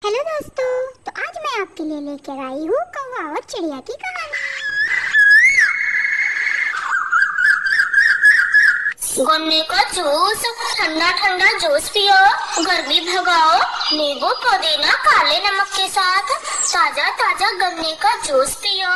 Hello दोस्तों, तो आज मैं आपके लिए लेकर आई हूँ कौवा और चिड़िया की कहानी। गन्ने का जूस, ठंडा ठंडा जूस पियो, गर्मी भगाओ, नींबू पुदीना काले नमक के साथ ताजा ताजा गन्ने का जूस पियो।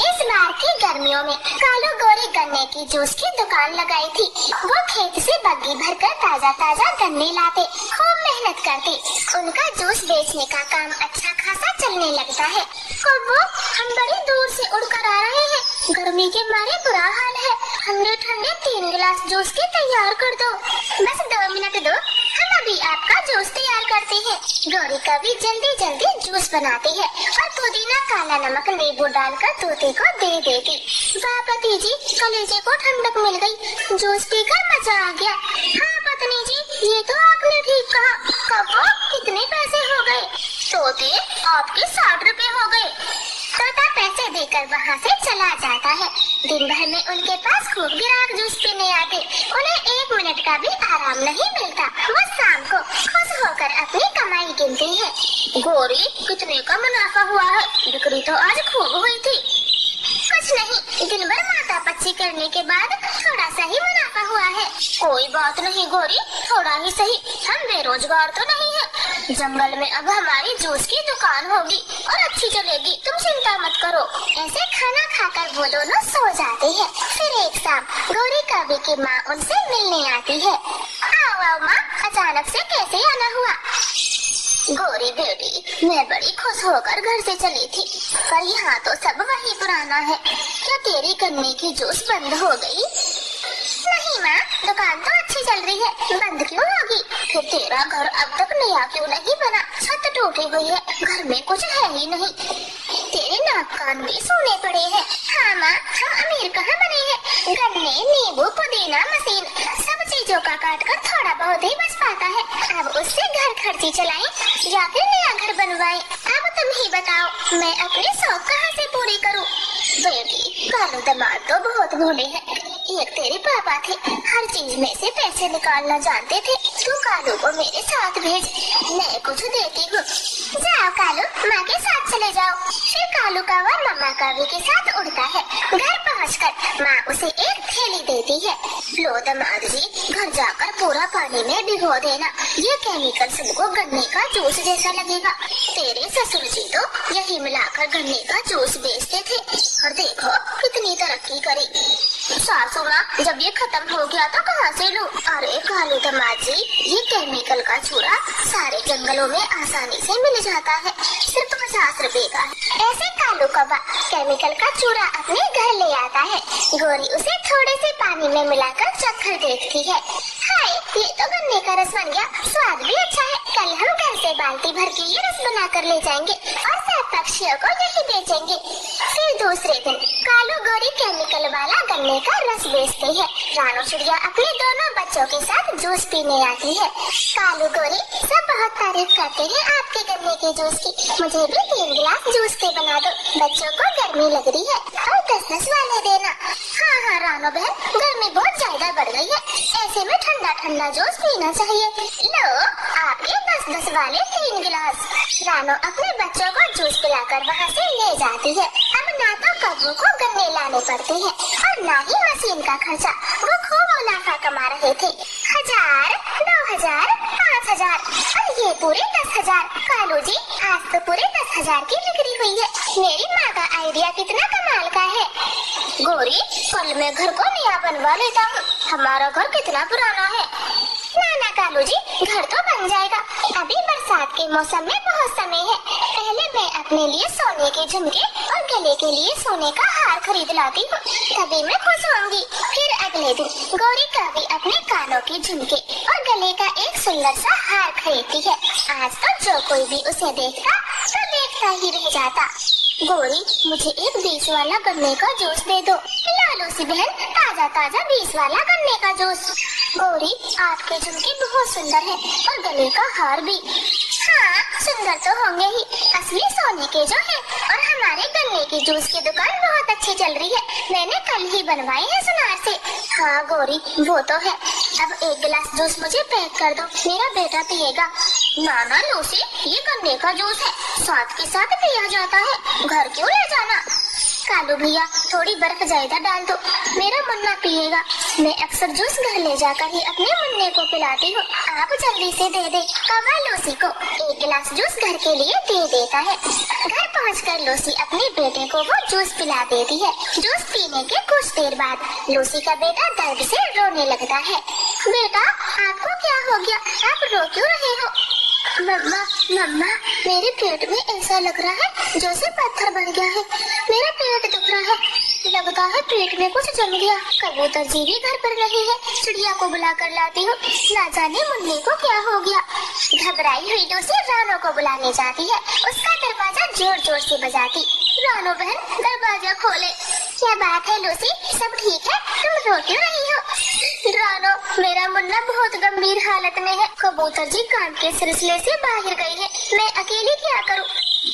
इस बार की गर्मियों में कालू गोरी गन्ने की जूस की दुकान लगाई थी। वो खेत से बग्गी भरकर ताजा ताजा गन्ने लाते, खूब मेहनत करते। उनका जूस बेचने का काम अच्छा खासा चलने लगता है। कौवो, हम बड़ी दूर से उड़कर आ रहे हैं, गर्मी के मारे बुरा हाल है। ठंडे ठंडे 3 गिलास जूस के तैयार कर दो। बस 2 मिनट दो, हम अभी आपका जूस तैयार करते हैं। गौरी कभी जल्दी जल्दी जूस बनाती है और पुदीना काला नमक नींबू डालकर तोते को दे देती। वाह पति, कलेजे को ठंडक मिल गई, जूस पीकर मजा आ गया। हाँ पत्नी जी, ये तो आपने ठीक कहा। कौवो, कितने पैसे हो गए? तोते, आपके 60 रुपए हो गए। तोता पैसे देकर वहाँ से चला जाता है। दिन भर में उनके पास खूब ग्राहक जूस पीने आते, उन्हें 1 मिनट का भी आराम नहीं मिलता। वो शाम को खुश होकर अपनी कमाई गिनती है। गौरी, कितने का मुनाफा हुआ है? बिक्री तो आज खूब हुई थी। कुछ नहीं, दिन भर माता पच्ची करने के बाद थोड़ा सा ही मुनाफा हुआ है। कोई बात नहीं गौरी, थोड़ा ही सही, हम बेरोजगार तो नहीं है। जंगल में अब हमारी जूस की दुकान होगी और अच्छी चलेगी, तुम चिंता मत करो। ऐसे खाना खाकर वो दोनों सो जाते हैं। फिर एक शाम गौरी कवि की माँ उनसे मिलने आती है। आओ माँ, अचानक से कैसे आना हुआ? गौरी बेटी, मैं बड़ी खुश होकर घर से चली थी, पर यहाँ तो सब वही पुराना है। क्या तेरी गन्ने की जूस बंद हो गई? नहीं माँ, दुकान तो अच्छी चल रही है, बंद क्यों होगी? फिर तेरा घर अब तक नया क्यों नहीं बना? छत टूटी हुई है, घर में कुछ है ही नहीं। तेरे नाक कान भी सूने पड़े हैं। हाँ माँ, हम अमीर कहाँ बने हैं। गन्ने, नींबू, पुदीना, मशीन, सब चीजों का काट कर थोड़ा बहुत ही बच पाता है। अब उससे घर खर्ची चलाएं या फिर नया घर बनवाएं? अब तुम ही बताओ, मैं अपनी शौक कहाँ से पूरी करूँ? बेटी, कालू दामाद तो बहुत भोले हैं। एक तेरे पापा थे, हर चीज में से पैसे निकालना जानते थे। तू कालू को मेरे साथ भेज, मैं कुछ देती हूँ। जाओ कालू, माँ के साथ चले जाओ। फिर कालू कौवा मम्मा कवि के साथ उड़ता है। घर पहुँचकर माँ उसे एक थैली देती है। लो दामाद जी, घर जाकर पूरा पानी में भिगो देना, ये केमिकल सबको गन्ने का जूस जैसा लगेगा। तेरे ससुर जी तो यही मिलाकर गन्ने का जूस बेचते थे और देखो कितनी तरक्की करी। सासू माँ, जब ये खत्म हो गया तो कहाँ से लूं? अरे कालू दामाद जी, ये केमिकल का चूरा सारे जंगलों में आसानी से मिल जाता है, सिर्फ 50 रुपए का है। ऐसे कालू कौवा केमिकल का चूरा अपने घर ले आता है। गौरी उसे थोड़े से पानी में मिलाकर चखकर देखती है। हाय, ये तो गन्ने का रस बन गया, स्वाद भी अच्छा है। कल हम घर से बाल्टी भर के ये रस बना कर ले जाएंगे और सब पक्षियों को यही बेचेंगे। फिर दूसरे दिन कालू गौरी केमिकल वाला गन्ने का रस बेचते हैं। रानू चिड़िया अपने दोनों बच्चों के साथ जूस पीने आती है। कालू गौरी, सब बहुत तारीफ करते हैं आपके गन्ने के जूस की, मुझे भी 3 गिलास जूस के बना दो। बच्चों को गर्मी लग रही है और 10-10 वाले देना। हाँ हाँ रानू बहन, गर्मी बहुत ज्यादा बढ़ गई है, ऐसे में ठंडा ठंडा जूस पीना चाहिए। लो, आपके 10-10 वाले 3 गिलास। रानू अपने बच्चों को जूस पिलाकर वहाँ से ले जाती है। अब ना तो कौवों को गन्ने लाने पड़ते हैं और ना ही मशीन का खर्चा। वो खूब मुनाफा कमा रहे थे। 1000, 2000, 5000 और ये पूरे 10,000। कालू जी, आज तो पूरे 10,000 की बिक्री हुई है। मेरी माँ का आइडिया कितना कमाल का है। गौरी, कल मैं घर को नया बनवा लेता हूँ, हमारा घर कितना पुराना है। ना कालू जी, घर तो बन जाएगा, अभी बरसात के मौसम में बहुत समय है। पहले मैं अपने लिए सोने के झुमके और गले के लिए सोने का हार खरीद लाती हूँ, तभी मैं खुश होंगी। फिर अगले दिन गौरी कवि अपने कानों के झुमके और गले का एक सुंदर सा हार खरीदती है। आज तो जो कोई भी उसे देखता तो देखता ही रह जाता। गौरी, मुझे एक 20 वाला गन्ने का जूस दे दो। लालू सी बहन, ताजा ताजा 20 वाला गन्ने का जूस। गौरी, आपके झुमके बहुत सुंदर है और गले का हार भी। हाँ, सुंदर तो होंगे ही, असली सोने के जो है। और हमारे गन्ने की जूस की दुकान बहुत अच्छी चल रही है, मैंने कल ही बनवाई है सुनार से। हाँ गौरी, वो तो है। अब 1 गिलास जूस मुझे पैक कर दो, मेरा बेटा पिएगा। ना ना लूसी, ये गन्ने का जूस है, साथ के साथ पिया जाता है, घर क्यों ले जाना? कालू भैया थोड़ी बर्फ ज्यादा डाल दो, मेरा मुन्ना पिएगा। मैं अक्सर जूस घर ले जाकर ही अपने मुन्ने को पिलाती हूँ, आप जल्दी से दे दे। कौवा लूसी को 1 गिलास जूस घर के लिए दे देता है। घर पहुँचकर लूसी अपने बेटे को वो जूस पिला देती है। जूस पीने के कुछ देर बाद लूसी का बेटा दर्द से रोने लगता है। बेटा आपको क्या हो गया, आप रो क्यों रहे हो? मम्मा मम्मा, मेरे पेट में ऐसा लग रहा है जैसे पत्थर बन गया है, मेरा पेट दुख रहा है, लगता है पेट में कुछ जम गया। कबूतर जी भी घर पर नहीं है, चिड़िया को बुला कर लाती हूँ, ना जाने मुन्ने को क्या हो गया। घबराई हुई लूसी रानो को बुलाने जाती है, उसका दरवाजा जोर जोर से बजाती। रानो बहन दरवाजा खोले। क्या बात है लूसी, सब ठीक है, तुम रो क्यों रही हो? रानो, मेरा मुन्ना बहुत गंभीर हालत में है, कबूतर जी काम के सिलसिले से बाहर गई है, मैं अकेली क्या करूँ?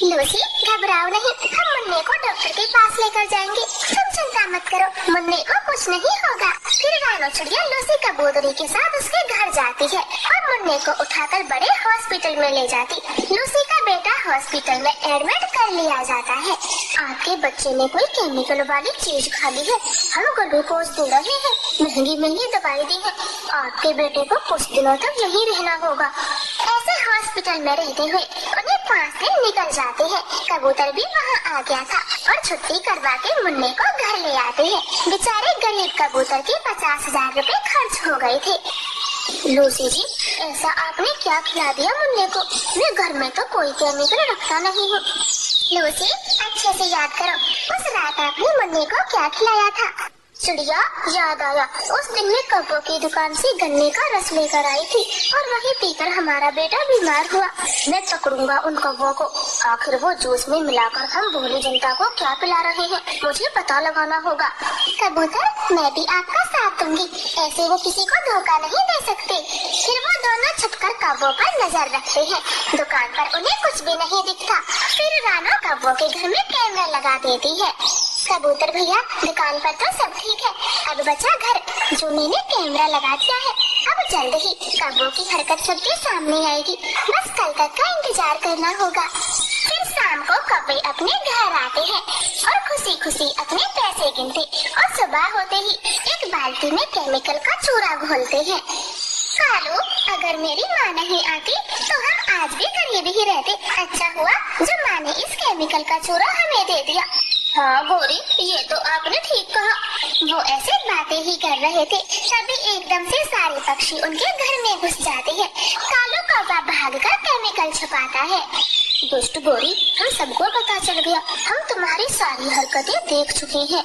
लूसी घबराओ नहीं, हम मुन्ने को डॉक्टर के पास लेकर जाएंगे, तुम चिंता मत करो, मुन्ने को कुछ नहीं होगा। फिर रानो चिड़िया लूसी कबूतरी के साथ उसके घर जाती है और मुन्ने को उठाकर बड़े हॉस्पिटल में ले जाती। लूसी का बेटा हॉस्पिटल में एडमिट कर लिया जाता है। आपके बच्चे ने कोई केमिकल वाली चीज खा ली है, हम ग्लूकोज दे रहे हैं, महंगी महंगी दवाई दी है, आपके बेटे को कुछ दिनों तक यहीं रहना होगा। ऐसे हॉस्पिटल में रहते हुए उन्हें 5 दिन निकल जाते हैं। कबूतर भी वहाँ आ गया था और छुट्टी करवा के मुन्ने को घर ले आते हैं। बेचारे गरीब कबूतर के 50,000 रुपए खर्च हो गए थे। लूसी जी, ऐसा आपने क्या खिला दिया मुन्ने को? मैं घर में तो कोई केमिकल रखता नहीं हूँ। लूसी अच्छे से याद करो, उस रात आपने मुन्ने को क्या खिलाया था? चिड़िया याद आया, उस दिन मैं कब्बों की दुकान से गन्ने का रस लेकर आई थी और वही पीकर हमारा बेटा बीमार हुआ। मैं पकड़ूंगा उन कब्बों को, आखिर वो जूस में मिलाकर हम भोली जनता को क्या पिला रहे हैं, मुझे पता लगाना होगा। कबूतर मैं भी आपका साथ दूंगी, ऐसे वो किसी को धोखा नहीं दे सकते। फिर वो दोनों छुपकर कब्बों पर नजर रखते हैं, दुकान पर उन्हें कुछ भी नहीं दिखता। फिर रानो कब्बों के घर में कैमरा लगा देती है। कबूतर भैया दुकान पर तो सब ठीक है, अब बचा घर जो मैंने कैमरा लगा दिया है। अब जल्द ही कब्बों की हरकत सबके सामने आएगी, बस कल तक का इंतजार करना होगा। फिर शाम को कब्बे अपने घर आते हैं और खुशी खुशी अपने पैसे गिनते और सुबह होते ही एक बाल्टी में केमिकल का चूरा घोलते हैं। कालू, अगर मेरी माँ नहीं आती तो हम आज भी गरीब ही रहते। अच्छा हुआ जो माँ ने इस केमिकल का चूरा हमें दे दिया। हाँ गौरी, ये तो आपने ठीक कहा। वो ऐसे बातें ही कर रहे थे, तभी एकदम से सारे पक्षी उनके घर में घुस जाते हैं। कालू कौवा भागकर केमिकल छुपाता है। दुष्ट गौरी, हम सबको पता चल गया, हम तुम्हारी सारी हरकतें देख चुके हैं।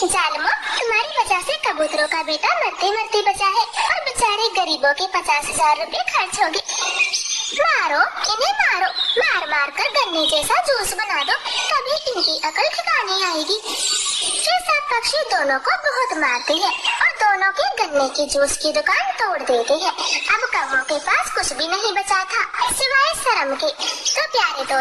जालमो, तुम्हारी वजह से कबूतरों का बेटा मरते मरते बचा है और बेचारे गरीबों के 50,000 रुपए खर्च हो गए। मारो इन्हें, मारो, मार मार कर गन्ने जैसा जूस बना दो, तभी इनकी अकल ठिकाने आएगी। फिर सब पक्षी दोनों को बहुत मारते हैं और दोनों के गन्ने के जूस की दुकान तोड़ देते हैं। अब कौवों के पास कुछ भी नहीं बचा था सिवाय शर्म के। तो प्यारे दोस्त